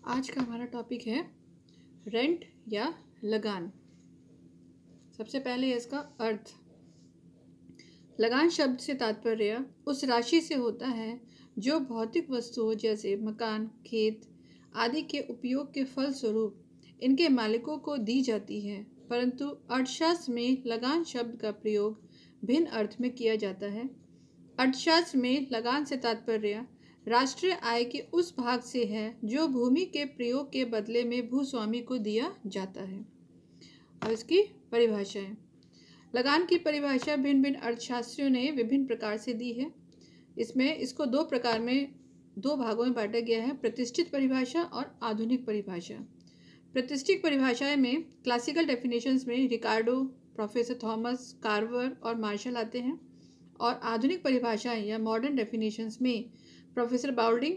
आज का हमारा टॉपिक है रेंट या लगान। सबसे पहले इसका अर्थ। लगान शब्द से तात्पर्य उस राशि से होता है जो भौतिक वस्तुओं जैसे मकान, खेत आदि के उपयोग के फलस्वरूप इनके मालिकों को दी जाती है, परंतु अर्थशास्त्र में लगान शब्द का प्रयोग भिन्न अर्थ में किया जाता है। अर्थशास्त्र में लगान से तात्पर्य राष्ट्रीय आय के उस भाग से है जो भूमि के प्रयोग के बदले में भूस्वामी को दिया जाता है। अब इसकी परिभाषाएं। लगान की परिभाषा भिन्न भिन्न अर्थशास्त्रियों ने विभिन्न प्रकार से दी है। इसमें इसको दो भागों में बांटा गया है, प्रतिष्ठित परिभाषा और आधुनिक परिभाषा। प्रतिष्ठित परिभाषाएं में क्लासिकल डेफिनेशंस में रिकार्डो, प्रोफेसर थॉमस, कार्वर और मार्शल आते हैं, और आधुनिक परिभाषाएं या मॉडर्न डेफिनेशंस में प्रोफेसर बाउल्डिंग,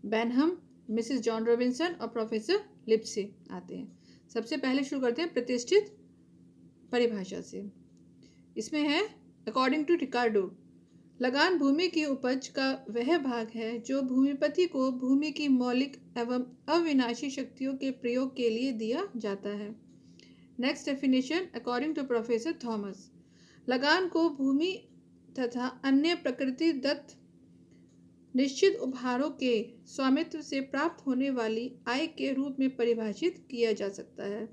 बेनहम, मिसेस जॉन रॉबिन्सन और प्रोफेसर लिप्से आते हैं। सबसे पहले शुरू करते हैं प्रतिष्ठित परिभाषा से। इसमें है अकॉर्डिंग टू रिकार्डो, लगान भूमि की उपज का वह भाग है जो भूमिपति को भूमि की मौलिक एवं अविनाशी शक्तियों के प्रयोग के लिए दिया जाता है। Next definition according to professor Thomas, लगान को भूमि तथा अन्य प्रकृति दत्त निश्चित उपहारों के स्वामित्व से प्राप्त होने वाली आय के रूप में परिभाषित किया जा सकता है।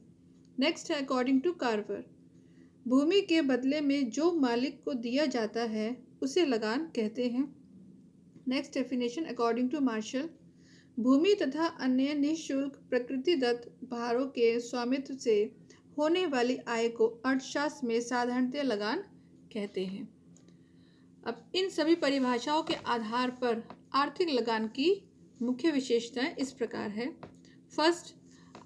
नेक्स्ट है अकॉर्डिंग टू कार्वर, भूमि के बदले में जो मालिक को दिया जाता है उसे लगान कहते हैं। Next definition according to Marshall, भूमि तथा अन्य निःशुल्क प्रकृति दत्त उपहारों के स्वामित्व से होने वाली आय को अर्थशास्त्र में साधारणतः लगान कहते हैं। अब इन सभी परिभाषाओं के आधार पर आर्थिक लगान की मुख्य विशेषताएं इस प्रकार है। फर्स्ट,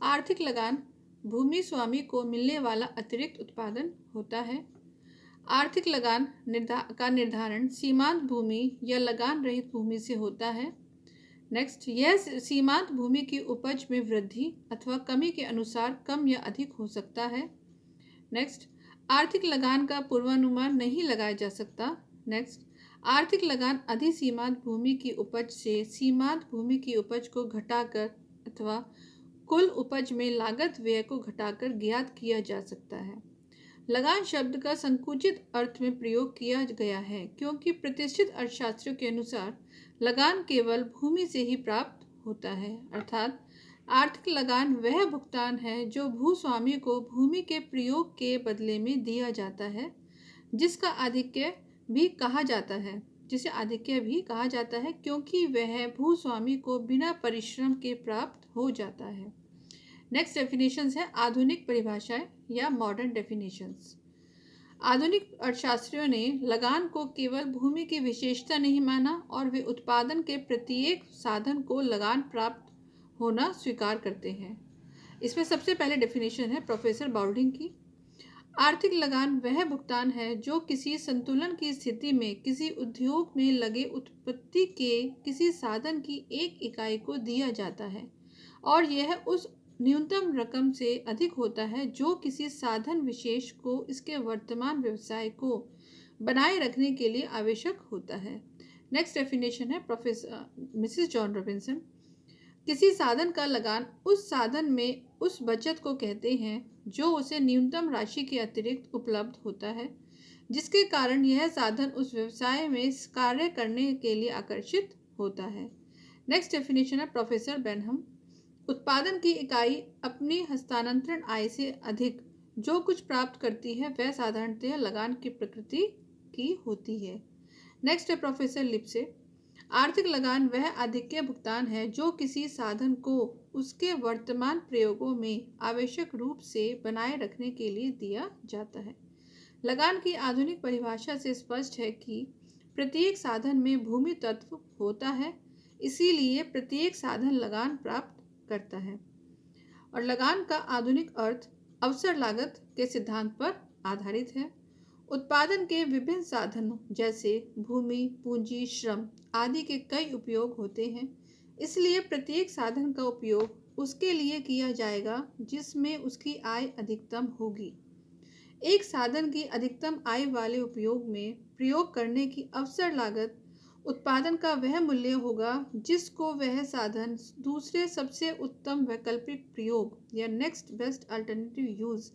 आर्थिक लगान भूमि स्वामी को मिलने वाला अतिरिक्त उत्पादन होता है। आर्थिक लगान का निर्धारण सीमांत भूमि या लगान रहित भूमि से होता है। नेक्स्ट, यह सीमांत भूमि की उपज में वृद्धि अथवा कमी के अनुसार कम या अधिक हो सकता है। नेक्स्ट, आर्थिक लगान का पूर्वानुमान नहीं लगाया जा सकता। नेक्स्ट, आर्थिक लगान अधिसीमांत भूमि की उपज से सीमांत भूमि की उपज को घटाकर अथवा कुल उपज में लागत व्यय को घटाकर ज्ञात किया जा सकता है। लगान शब्द का संकुचित अर्थ में प्रयोग किया गया है क्योंकि प्रतिष्ठित अर्थशास्त्रियों के अनुसार लगान केवल भूमि से ही प्राप्त होता है, अर्थात आर्थिक लगान वह भुगतान है जो भूस्वामी को भूमि के प्रयोग के बदले में दिया जाता है, जिसे आधिक्य भी कहा जाता है क्योंकि वह भूस्वामी को बिना परिश्रम के प्राप्त हो जाता है। नेक्स्ट डेफिनेशंस है आधुनिक परिभाषाएं या मॉडर्न डेफिनेशंस। आधुनिक अर्थशास्त्रियों ने लगान को केवल भूमि की विशेषता नहीं माना और वे उत्पादन के प्रत्येक साधन को लगान प्राप्त होना स्वीकार करते हैं। इसमें सबसे पहले डेफिनेशन है प्रोफेसर बाउल्डिंग की, आर्थिक लगान वह भुगतान है जो किसी संतुलन की स्थिति में किसी उद्योग में लगे उत्पत्ति के किसी साधन की एक इकाई को दिया जाता है और यह उस न्यूनतम रकम से अधिक होता है जो किसी साधन विशेष को इसके वर्तमान व्यवसाय को बनाए रखने के लिए आवश्यक होता है। नेक्स्ट डेफिनेशन है प्रोफेसर मिसेस जॉन रॉबिन्सन, किसी साधन का लगान उस साधन में उस बचत को कहते हैं जो उसे न्यूनतम राशि के अतिरिक्त उपलब्ध होता है जिसके कारण यह साधन उस व्यवसाय में कार्य करने के लिए आकर्षित होता है। नेक्स्ट डेफिनेशन है प्रोफेसर बेनहम, उत्पादन की इकाई अपनी हस्तांतरण आय से अधिक जो कुछ प्राप्त करती है वह साधारणतः लगान की प्रकृति की होती है। नेक्स्ट है प्रोफेसर लिप्से, आर्थिक लगान वह आधिक्य भुगतान है जो किसी साधन को उसके वर्तमान प्रयोगों में आवश्यक रूप से बनाए रखने के लिए दिया जाता है। लगान की आधुनिक परिभाषा से स्पष्ट है कि प्रत्येक साधन में भूमि तत्व होता है, इसीलिए प्रत्येक साधन लगान प्राप्त करता है। और लगान का आधुनिक अर्थ अवसर लागत के सिद्धांत पर आधारित है। उत्पादन के विभिन्न साधनों जैसे भूमि, पूंजी, श्रम आदि के कई उपयोग होते हैं, इसलिए प्रत्येक साधन का उपयोग उसके लिए किया जाएगा जिसमें उसकी आय अधिकतम होगी। एक साधन की अधिकतम आय वाले उपयोग में प्रयोग करने की अवसर लागत उत्पादन का वह मूल्य होगा जिसको वह साधन दूसरे सबसे उत्तम वैकल्पिक प्रयोग या नेक्स्ट बेस्ट अल्टरनेटिव यूज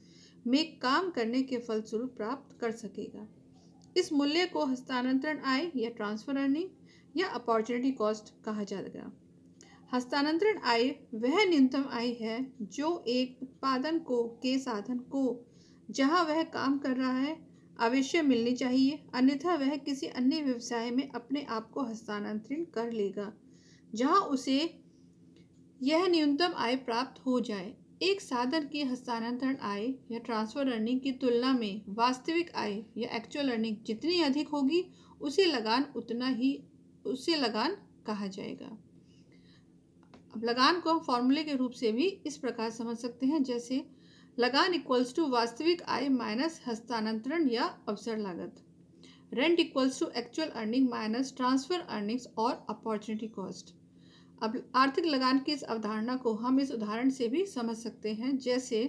में काम करने के फलस्वरूप प्राप्त कर सकेगा। इस मूल्य को हस्तांतरण आय या ट्रांसफर अर्निंग या अपॉर्चुनिटी कॉस्ट कहा जाएगा। हस्तांतरण आय वह न्यूनतम आय है जो एक उत्पादन के साधन को जहां वह काम कर रहा है अवश्य मिलनी चाहिए, अन्यथा वह किसी अन्य व्यवसाय में अपने आप को हस्तांतरित कर लेगा जहां उसे यह न्यूनतम आय प्राप्त हो जाए। एक साधन की हस्तांतरण आय या ट्रांसफर अर्निंग की तुलना में वास्तविक आय या एक्चुअल अर्निंग जितनी अधिक होगी उसे लगान कहा जाएगा। अब लगान को हम फॉर्मूले के रूप से भी इस प्रकार समझ सकते हैं, जैसे लगान इक्वल्स टू वास्तविक आय माइनस हस्तांतरण या अवसर लागत। Rent equals to actual earning minus transfer earnings और अपॉर्चुनिटी कॉस्ट। अब आर्थिक लगान की इस अवधारणा को हम इस उदाहरण से भी समझ सकते हैं, जैसे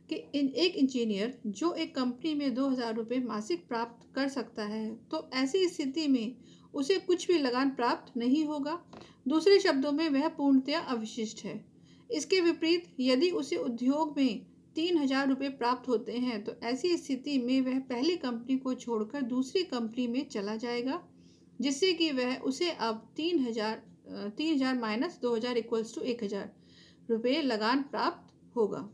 कि एक इंजीनियर जो एक कंपनी में 2,000 रुपये मासिक प्राप्त कर सकता है, तो ऐसी स्थिति में उसे कुछ भी लगान प्राप्त नहीं होगा। दूसरे शब्दों में वह पूर्णतया अवशिष्ट है। इसके विपरीत यदि उसे उद्योग में 3,000 रुपये प्राप्त होते हैं, तो ऐसी स्थिति में वह पहली कंपनी को छोड़कर दूसरी कंपनी में चला जाएगा, जिससे कि वह उसे अब 3,000 माइनस 2,000 इक्वल्स टू 1,000 रुपये लगान प्राप्त होगा।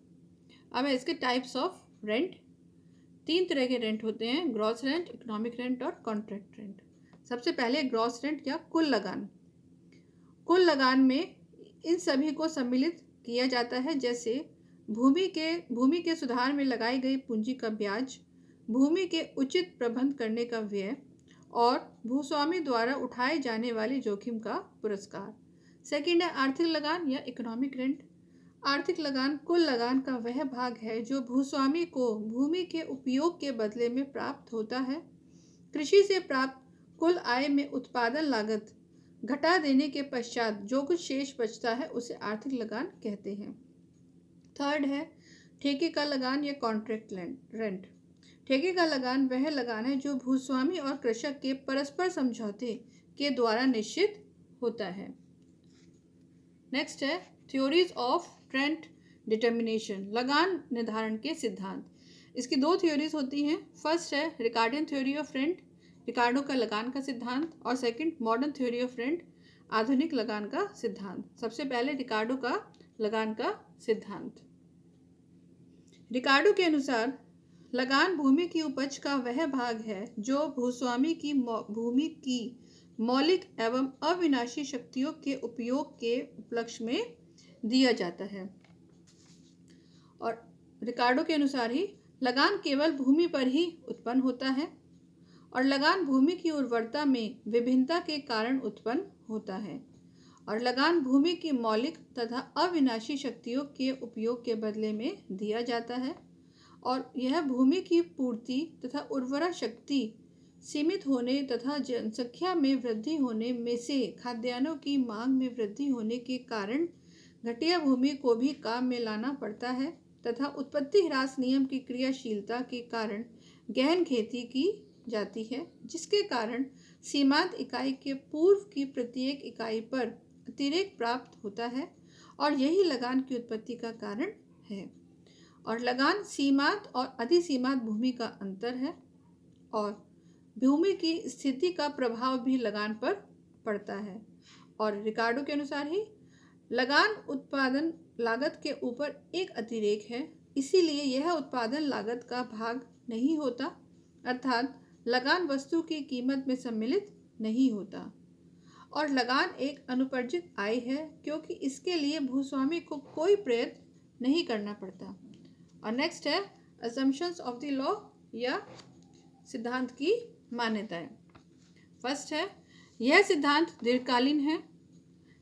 अब है इसके टाइप्स ऑफ रेंट। 3 तरह के रेंट होते हैं, ग्रॉस रेंट, इकोनॉमिक रेंट और कॉन्ट्रैक्ट रेंट। सबसे पहले ग्रॉस रेंट या कुल लगान। कुल लगान में इन सभी को सम्मिलित किया जाता है, जैसे भूमि के सुधार में लगाई गई पूंजी का ब्याज, भूमि के उचित प्रबंध करने का व्यय और भूस्वामी द्वारा उठाए जाने वाले जोखिम का पुरस्कार। सेकंड है आर्थिक लगान या इकोनॉमिक रेंट। आर्थिक लगान कुल लगान का वह भाग है जो भूस्वामी को भूमि के उपयोग के बदले में प्राप्त होता है। कृषि से प्राप्त कुल आय में उत्पादन लागत घटा देने के पश्चात जो कुछ शेष बचता है उसे आर्थिक लगान कहते हैं। थर्ड है ठेके का लगान या कॉन्ट्रैक्ट रेंट। ठेके का लगान वह लगान है जो भूस्वामी और कृषक के परस्पर समझौते के द्वारा निश्चित होता है। नेक्स्ट है थ्योरीज ऑफ रेंट डिटर्मिनेशन, लगान निर्धारण के सिद्धांत। इसकी 2 थ्योरीज होती हैं। फर्स्ट है रिकार्डियन थ्योरी ऑफ रेंट, रिकार्डो का लगान का सिद्धांत, और second modern theory of rent, आधुनिक लगान का सिद्धांत। सबसे पहले रिकार्डो का लगान का सिद्धांत। रिकार्डो के अनुसार लगान भूमि की उपज का वह भाग है जो भूस्वामी की भूमि की मौलिक एवं अविनाशी शक्तियों के उपयोग के उपलक्ष्य में दिया जाता है। और रिकार्डो के अनुसार ही लगान केवल भूमि पर ही उत्पन्न होता है और लगान भूमि की उर्वरता में विभिन्नता के कारण उत्पन्न होता है, और लगान भूमि की मौलिक तथा अविनाशी शक्तियों के उपयोग के बदले में दिया जाता है, और यह भूमि की पूर्ति तथा उर्वरा शक्ति सीमित होने तथा जनसंख्या में वृद्धि होने में से खाद्यान्नों की मांग में वृद्धि होने के कारण घटिया भूमि को भी काम में लाना पड़ता है, तथा उत्पत्ति ह्रास नियम की क्रियाशीलता के कारण गहन खेती की जाती है, जिसके कारण सीमांत इकाई के पूर्व की प्रत्येक इकाई पर अतिरेक प्राप्त होता है, और यही लगान की उत्पत्ति का कारण है। और लगान सीमांत और अधिसीमांत भूमि का अंतर है, और भूमि की स्थिति का प्रभाव भी लगान पर पड़ता है। और रिकार्डो के अनुसार ही लगान उत्पादन लागत के ऊपर एक अतिरेक है, इसीलिए यह उत्पादन लागत का भाग नहीं होता, अर्थात लगान वस्तु की कीमत में सम्मिलित नहीं होता। और लगान एक अनुपर्जित आय है क्योंकि इसके लिए भूस्वामी को कोई प्रयत्न नहीं करना पड़ता। और नेक्स्ट है असम्पशंस ऑफ द लॉ या सिद्धांत की मान्यताएं। फर्स्ट है यह सिद्धांत दीर्घकालीन है।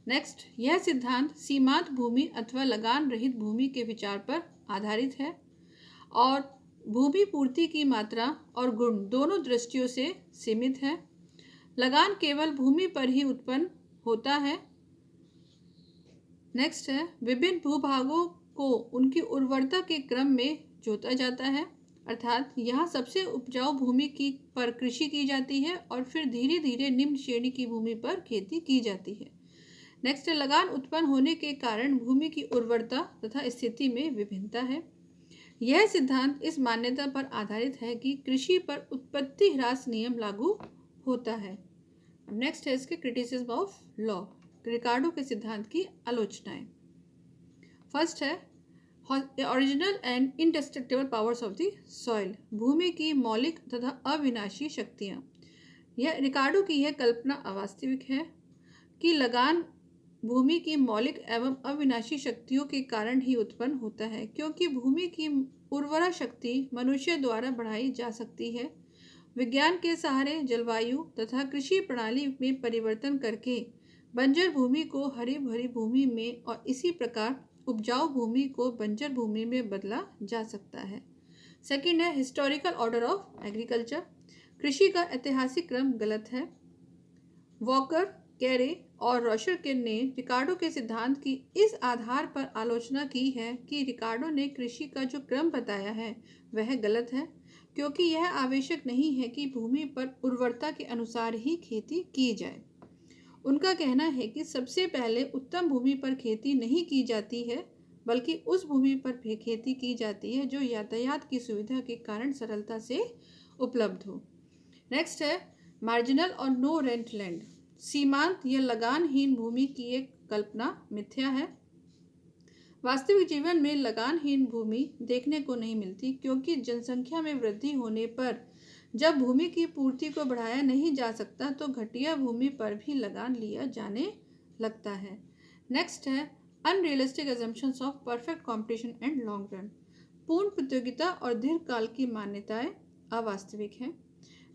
नेक्स्ट, यह सिद्धांत सीमांत भूमि अथवा लगान रहित भूमि के विचार पर आधारित है और भूमि पूर्ति की मात्रा और गुण दोनों दृष्टियों से सीमित है। लगान केवल भूमि पर ही उत्पन्न होता है। नेक्स्ट है विभिन्न भूभागों को उनकी उर्वरता के क्रम में जोता जाता है। अर्थात यहाँ सबसे उपजाऊ भूमि की पर कृषि की जाती है और फिर धीरे धीरे निम्न श्रेणी की भूमि पर खेती की जाती है। नेक्स्ट है, लगान उत्पन्न होने के कारण भूमि की उर्वरता तथा स्थिति में विभिन्नता है। यह सिद्धांत इस मान्यता पर आधारित है कि कृषि पर उत्पत्ति ह्रास नियम लागू होता है। नेक्स्ट है इसके क्रिटिसिज्म ऑफ लॉ, रिकार्डो के सिद्धांत की आलोचनाएं। फर्स्ट है original and indestructible powers of the soil, भूमि की मौलिक तथा अविनाशी शक्तियाँ। यह रिकार्डो की यह कल्पना अवास्तविक है कि लगान भूमि की मौलिक एवं अविनाशी शक्तियों के कारण ही उत्पन्न होता है, क्योंकि भूमि की उर्वरा शक्ति मनुष्य द्वारा बढ़ाई जा सकती है। विज्ञान के सहारे जलवायु तथा कृषि प्रणाली में परिवर्तन करके बंजर भूमि को हरी भरी भूमि में और इसी प्रकार उपजाऊ भूमि को बंजर भूमि में बदला जा सकता है। सेकंड है हिस्टोरिकल ऑर्डर ऑफ एग्रीकल्चर, कृषि का ऐतिहासिक क्रम गलत है। वॉकर, कैरे और रोशर ने रिकार्डो के सिद्धांत की इस आधार पर आलोचना की है कि रिकार्डो ने कृषि का जो क्रम बताया है वह गलत है, क्योंकि यह आवश्यक नहीं है कि भूमि पर उर्वरता के अनुसार ही खेती की जाए। उनका कहना है कि सबसे पहले उत्तम भूमि पर खेती नहीं की जाती है, बल्कि उस भूमि पर खेती की जाती है जो यातायात की सुविधा के कारण सरलता से उपलब्ध हो। नेक्स्ट है मार्जिनल और नो रेंट लैंड, सीमांत या लगानहीन भूमि की एक कल्पना मिथ्या है। वास्तविक जीवन में लगानहीन भूमि देखने को नहीं मिलती, क्योंकि जनसंख्या में वृद्धि होने पर जब भूमि की पूर्ति को बढ़ाया नहीं जा सकता तो घटिया भूमि पर भी लगान लिया जाने लगता है। नेक्स्ट है unrealistic assumptions of perfect competition and long run, पूर्ण प्रतियोगिता और दीर्घकाल की मान्यताएं अवास्तविक हैं।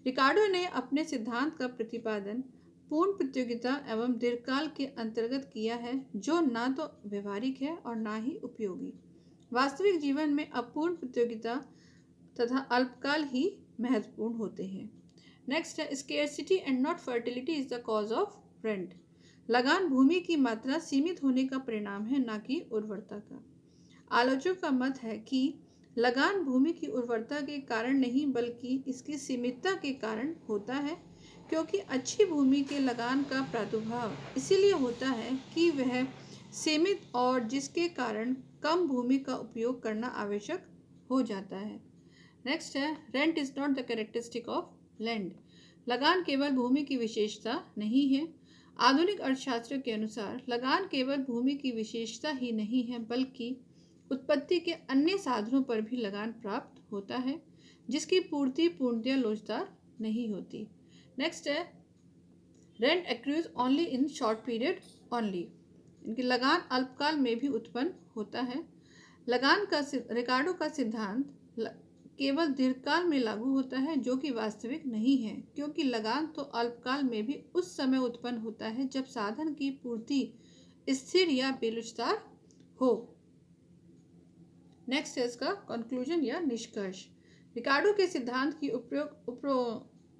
रिकार्डो ने अपने सिद्धांत का प्रतिपादन पूर्ण प्रतियोगिता एवं दीर्घकाल के अंतर्गत किया है, जो ना तो व्यवहारिक है और ना ही उपयोगी। वास्तविक जीवन में अपूर्ण प्रतियोगिता तथा अल्पकाल ही महत्वपूर्ण होते हैं। नेक्स्ट है scarcity and not fertility is the cause of rent, लगान भूमि की मात्रा सीमित होने का परिणाम है, ना कि उर्वरता का। आलोचकों का मत है कि लगान भूमि की उर्वरता के कारण नहीं बल्कि इसकी सीमितता के कारण होता है, क्योंकि अच्छी भूमि के लगान का प्रादुर्भाव इसीलिए होता है कि वह सीमित और जिसके कारण कम भूमि का उपयोग करना आवश्यक हो जाता है। नेक्स्ट है rent is not the characteristic of land, लगान केवल भूमि की विशेषता नहीं है। आधुनिक अर्थशास्त्र के अनुसार लगान केवल भूमि की विशेषता ही नहीं है, बल्कि उत्पत्ति के अन्य साधनों पर भी लगान प्राप्त होता है, जिसकी पूर्ति पूर्णतया लोचदार नहीं होती। नेक्स्ट है rent accrues only in short period only, इनकी लगान अल्पकाल में भी उत्पन्न होता है। लगान का रिकार्डो का सिद्धांत केवल दीर्घकाल में लागू होता है, जो कि वास्तविक नहीं है, क्योंकि लगान तो अल्पकाल में भी उस समय उत्पन्न होता है जब साधन की पूर्ति स्थिर या बेलुचदार हो। नेक्स्ट है इसका कंक्लूजन या निष्कर्ष। रिकार्डो के सिद्धांत की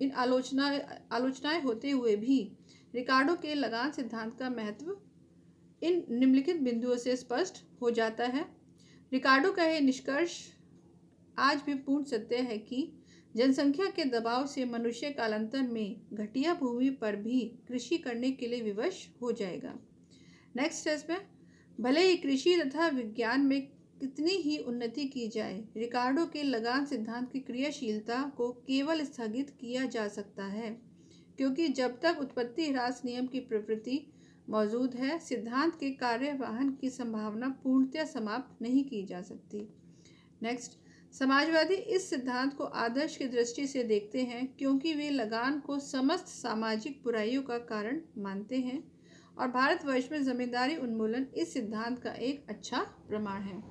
इन आलोचनाएं होते हुए भी रिकार्डो के लगान सिद्धांत का महत्व इन निम्नलिखित बिंदुओं से स्पष्ट हो जाता है। रिकार्डो का यह निष्कर्ष आज भी पूर्ण सत्य है कि जनसंख्या के दबाव से मनुष्य कालांतर में घटिया भूमि पर भी कृषि करने के लिए विवश हो जाएगा। नेक्स्ट है इसमें भले ही कृषि तथा विज्ञान में कितनी ही उन्नति की जाए, रिकार्डो के लगान सिद्धांत की क्रियाशीलता को केवल स्थगित किया जा सकता है, क्योंकि जब तक उत्पत्ति ह्रास नियम की प्रवृत्ति मौजूद है, सिद्धांत के कार्यवाहन की संभावना पूर्णतया समाप्त नहीं की जा सकती। नेक्स्ट, समाजवादी इस सिद्धांत को आदर्श की दृष्टि से देखते हैं, क्योंकि वे लगान को समस्त सामाजिक बुराइयों का कारण मानते हैं, और भारतवर्ष में जमींदारी उन्मूलन इस सिद्धांत का एक अच्छा प्रमाण है।